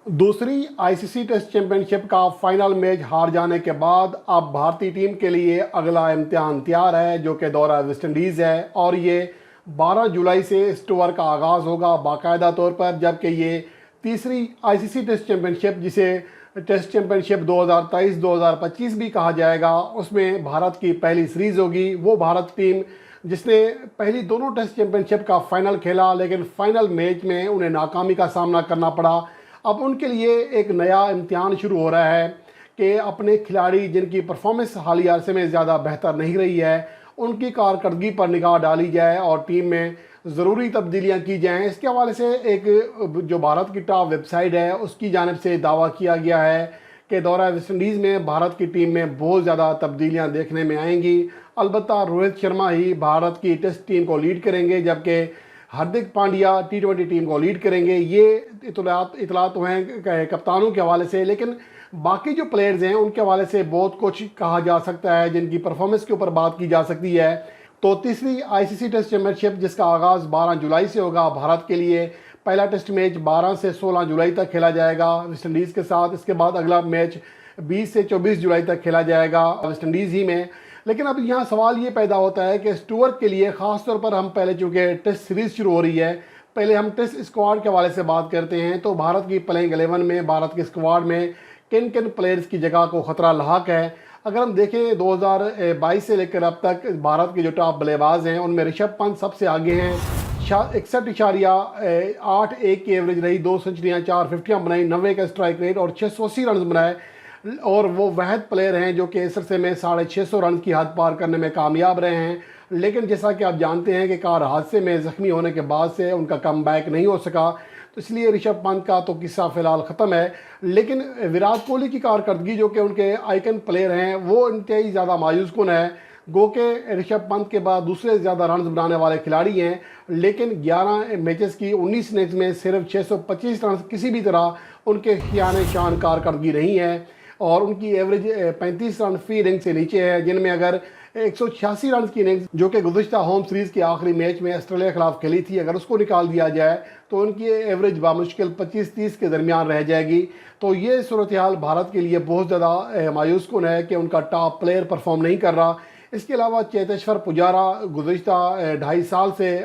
दूसरी ICC test championship का final match हार जाने के बाद अब भारतीय टीम के लिए अगला इम्तिहान तैयार है, जो कि दौरा वेस्ट इंडीज़ है। और ये 12 जुलाई से इस टूर का आगाज़ होगा बाकायदा तौर पर, जबकि ये तीसरी आईसीसी टेस्ट चैंपियनशिप, जिसे टेस्ट चैंपियनशिप 2023-2025 भी कहा जाएगा, उसमें भारत की पहली सीरीज़ होगी। वो भारत टीम जिसने पहली दोनों टेस्ट चैंपियनशिप का फाइनल खेला, लेकिन फाइनल मैच में उन्हें नाकामी का सामना करना पड़ा। अब उनके लिए एक नया इम्तिहान शुरू हो रहा है कि अपने खिलाड़ी जिनकी परफॉर्मेंस हालिया अरसे में ज़्यादा बेहतर नहीं रही है, उनकी कारकर्दगी पर निगाह डाली जाए और टीम में ज़रूरी तब्दीलियां की जाएं। इसके हवाले से एक जो भारत की टॉप वेबसाइट है उसकी जानिब से दावा किया गया है कि दौरा वेस्ट इंडीज़ में भारत की टीम में बहुत ज़्यादा तब्दीलियां देखने में आएंगी। अलबत्ता रोहित शर्मा ही भारत की टेस्ट टीम को लीड करेंगे, जबकि हार्दिक पांड्या टी20 टीम को लीड करेंगे। ये इतलात तो हैं कप्तानों के हवाले से, लेकिन बाकी जो प्लेयर्स हैं उनके हवाले से बहुत कुछ कहा जा सकता है, जिनकी परफॉर्मेंस के ऊपर बात की जा सकती है। तो तीसरी आईसीसी टेस्ट चैंपियनशिप, जिसका आगाज़ 12 जुलाई से होगा भारत के लिए, पहला टेस्ट मैच 12 से 16 जुलाई तक खेला जाएगा वेस्ट इंडीज़ के साथ। इसके बाद अगला मैच 20 से 24 जुलाई तक खेला जाएगा वेस्ट इंडीज़ ही में। लेकिन अब यहाँ सवाल ये पैदा होता है कि स्टुअर्ट के लिए ख़ास तौर पर हम पहले, चूँकि टेस्ट सीरीज़ शुरू हो रही है, पहले हम टेस्ट स्क्वाड के हवाले से बात करते हैं। तो भारत की प्लेइंग 11 में, भारत के स्क्वाड में किन किन प्लेयर्स की जगह को ख़तरा लाक है। अगर हम देखें 2022 से लेकर अब तक भारत के जो टॉप बल्लेबाज हैं उनमें ऋषभ पंत सबसे आगे हैं। 61.81 की एवरेज रही, 2 सेंचुरियाँ, 4 फिफ्टियाँ बनाई, 90 का स्ट्राइक रेट और 680 रन बनाए। और वो वहद प्लेयर हैं जो कि इस अरसे में 650 रन की हद पार करने में कामयाब रहे हैं। लेकिन जैसा कि आप जानते हैं कि कार हादसे में ज़ख्मी होने के बाद से उनका कम बैक नहीं हो सका, तो इसलिए ऋषभ पंत का तो किस्सा फ़िलहाल ख़त्म है। लेकिन विराट कोहली की कारकर्दगी, जो कि उनके आइकन प्लेयर हैं, वो इंतहाई ज़्यादा मायूस कुन है। गो के ऋषभ पंत के बाद दूसरे ज़्यादा रन बनाने वाले खिलाड़ी हैं, लेकिन 11 मैचेस की 19 इनिंग्स में सिर्फ 625 रन किसी भी तरह उनके खियाने शान कारकर्दगी नहीं है। और उनकी एवरेज 35 रन फी इनिंग से नीचे है, जिनमें अगर 186 रन की इनिंग्स, जो कि गुज़श्ता होम सीरीज़ के आखिरी मैच में ऑस्ट्रेलिया के खिलाफ खेली थी, अगर उसको निकाल दिया जाए तो उनकी एवरेज बामुश्किल 25-30 के दरमियान रह जाएगी। तो ये सूरत हाल भारत के लिए बहुत ज़्यादा मायूस कुन है कि उनका टॉप प्लेयर परफॉर्म नहीं कर रहा। इसके अलावा चेतेश्वर पुजारा गुज़श्ता 2.5 साल से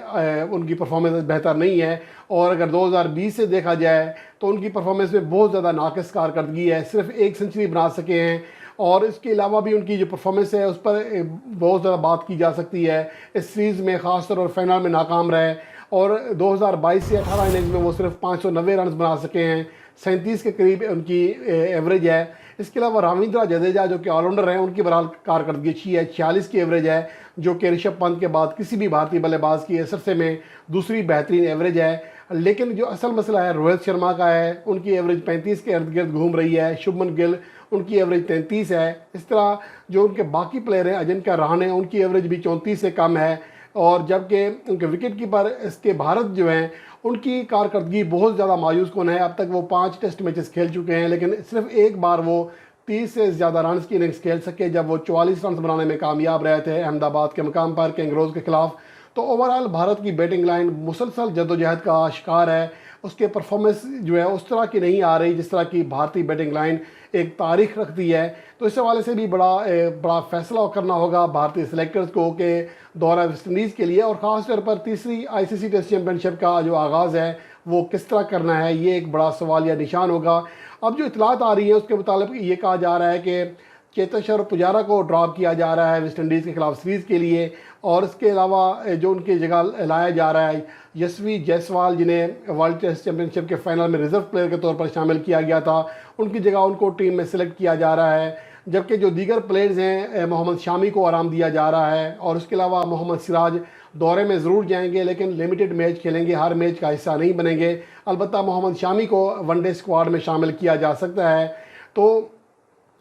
उनकी परफॉर्मेंस बेहतर नहीं है। और अगर 2020 से देखा जाए तो उनकी परफॉर्मेंस में बहुत ज़्यादा नाक़िस कारकर्दगी है, सिर्फ 1 सेंचुरी बना सके हैं। और इसके अलावा भी उनकी जो परफॉर्मेंस है उस पर बहुत ज़्यादा बात की जा सकती है। इस सीरीज़ में ख़ासतौर और फाइनल में नाकाम रहे और 2022 से 18 इनिंग्स में वो सिर्फ 590 रन बना सके हैं, 37 के करीब उनकी एवरेज है। इसके अलावा रविंद्र जडेजा, जो कि ऑलराउंडर हैं, उनकी बहरहाल कारकर्दगी अच्छी है, 46 की एवरेज है, जो कि ऋषभ पंत के बाद किसी भी भारतीय बल्लेबाज की इस अरसे में दूसरी बेहतरीन एवरेज है। लेकिन जो असल मसला है रोहित शर्मा का है, उनकी एवरेज 35 के इर्द गिर्द घूम रही है। शुभमन गिल, उनकी एवरेज 33 है। इस तरह जो उनके बाकी प्लेयर हैं, अजिंक्य रहाणे, उनकी एवरेज भी 34 से कम है। और जबकि उनके विकेट कीपर इसके भारत जो हैं, उनकी कारकर्दगी बहुत ज़्यादा मायूस कुन है। अब तक वो 5 टेस्ट मैचेस खेल चुके हैं, लेकिन सिर्फ एक बार वो 30 से ज़्यादा रन की इनिंग्स खेल सके, जब वो 44 रन बनाने में कामयाब रहे थे अहमदाबाद के मकाम पर कैंगरोज के खिलाफ। तो ओवरऑल भारत की बैटिंग लाइन मुसलसल जद्दोजहद का शिकार है। उसके परफॉर्मेंस जो है उस तरह की नहीं आ रही जिस तरह की भारतीय बैटिंग लाइन एक तारीख रखती है। तो इस हवाले से भी बड़ा फैसला करना होगा भारतीय सेलेक्टर्स को कि दौरा वेस्ट इंडीज़ के लिए और ख़ास तौर पर तीसरी आईसीसी टेस्ट चैंपियनशिप का जो आगाज़ है वो किस तरह करना है, ये एक बड़ा सवाल या निशान होगा। अब जो इतलात आ रही है उसके मुताबिक ये कहा जा रहा है कि चेतेश्वर पुजारा को ड्रॉप किया जा रहा है वेस्ट इंडीज़ के खिलाफ सीरीज़ के लिए। और इसके अलावा जो उनकी जगह लाया जा रहा है यशवी जायसवाल, जिन्हें वर्ल्ड टेस्ट चैंपियनशिप के फाइनल में रिजर्व प्लेयर के तौर पर शामिल किया गया था, उनकी जगह उनको टीम में सिलेक्ट किया जा रहा है। जबकि जो दीगर प्लेयर्स हैं, मोहम्मद शामी को आराम दिया जा रहा है। और उसके अलावा मोहम्मद सिराज दौरे में ज़रूर जाएंगे, लेकिन लिमिटेड मैच खेलेंगे, हर मैच का हिस्सा नहीं बनेंगे। अलबत्ता मोहम्मद शामी को वनडे स्क्वाड में शामिल किया जा सकता है। तो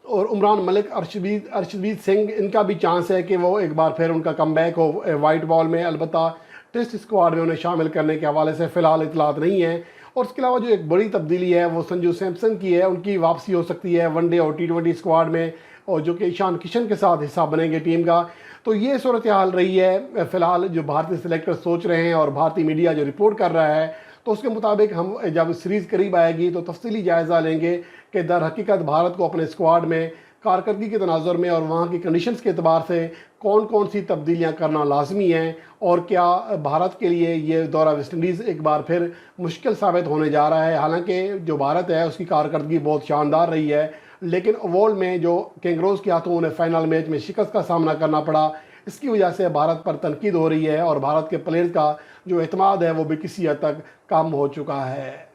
और उमरान मलिक, अर्शदीप सिंह, इनका भी चांस है कि वो एक बार फिर उनका कमबैक हो वाइट बॉल में। अलबत्ता टेस्ट स्क्वाड में उन्हें शामिल करने के हवाले से फ़िलहाल इतलात नहीं है। और उसके अलावा जो एक बड़ी तब्दीली है वो संजू सैमसन की है, उनकी वापसी हो सकती है वनडे और टी20 स्क्वाड में, और जो कि ईशान किशन के साथ हिस्सा बनेंगे टीम का। तो ये सूरत हाल रही है फ़िलहाल जो भारतीय सिलेक्टर सोच रहे हैं और भारतीय मीडिया जो रिपोर्ट कर रहा है। तो उसके मुताबिक हम जब सीरीज़ करीब आएगी तो तफसीली जायज़ा लेंगे कि दर हकीकत भारत को अपने स्क्वाड में कारकर्दगी के तनाजुर में और वहाँ की कंडीशंस के अतबार से कौन कौन सी तब्दीलियाँ करना लाजमी हैं, और क्या भारत के लिए ये दौरा वेस्ट इंडीज़ एक बार फिर मुश्किल साबित होने जा रहा है। हालांकि जो भारत है उसकी कारकर्दगी बहुत शानदार रही है, लेकिन ओवल में जो कैंगरोज़ के हाथों उन्हें फाइनल मैच में शिकस्त का सामना करना पड़ा, इसकी वजह से भारत पर तनकीद हो रही है और भारत के प्लेयर्स का जो एतमाद है वो भी किसी हद तक कम हो चुका है।